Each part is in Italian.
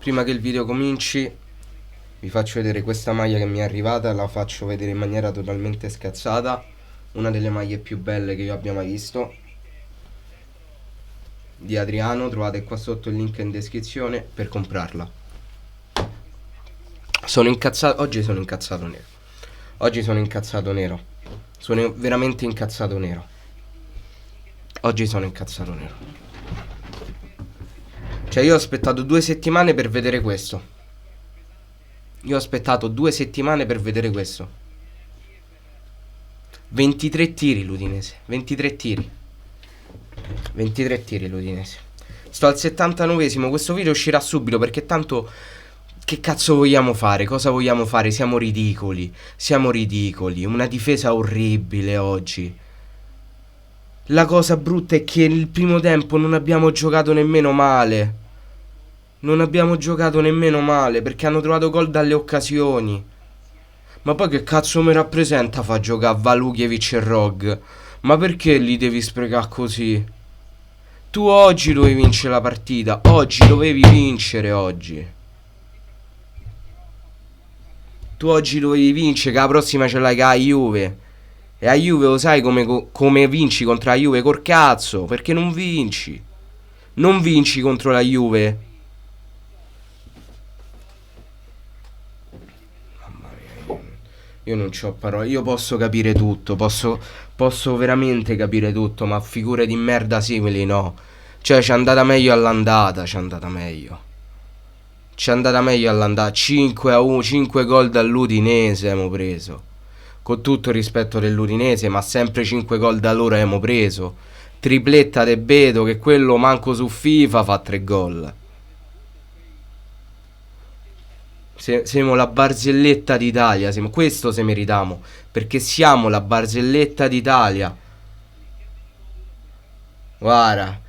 Prima che il video cominci vi faccio vedere questa maglia che mi è arrivata. La faccio vedere in maniera totalmente scazzata. Una delle maglie più belle che io abbia mai visto, di Adriano. Trovate qua sotto il link in descrizione per comprarla. Sono incazzato. Oggi sono incazzato nero. Sono veramente incazzato nero. Oggi sono incazzato nero. Cioè, io ho aspettato 2 settimane per vedere questo. 23 tiri l'Udinese. 23 tiri l'Udinese. Sto al 79esimo. Questo video uscirà subito perché tanto... Che cazzo vogliamo fare? Cosa vogliamo fare? Siamo ridicoli. Una difesa orribile oggi. La cosa brutta è che nel primo tempo non abbiamo giocato nemmeno male. Perché hanno trovato gol dalle occasioni. Ma poi che cazzo mi rappresenta fa giocare Valukiewicz e Rog? Ma perché li devi sprecare così? Tu oggi dovevi vincere la partita. Tu oggi dovevi vincere, che la prossima ce l'hai con la Juve. E a Juve lo sai come vinci contro la Juve? Col cazzo, perché non vinci. Non vinci contro la Juve. Mamma mia, io non c'ho parole. Io posso capire tutto, posso veramente capire tutto, ma figure di merda simili no. Cioè, ci è andata meglio all'andata, 5-1, 5 gol dall'Udinese abbiamo preso. Con tutto il rispetto dell'Udinese, ma sempre 5 gol da loro abbiamo preso. Tripletta de Beto, che quello manco su FIFA fa 3 gol. Siamo la barzelletta d'Italia, questo se meritiamo, perché siamo la barzelletta d'Italia. Guarda,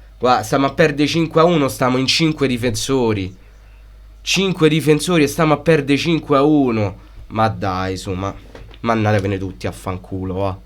stiamo a perdere 5-1, stiamo in 5 difensori. 5 difensori e stiamo a perdere 5-1. Ma dai, su, ma andatevene tutti a fanculo, va.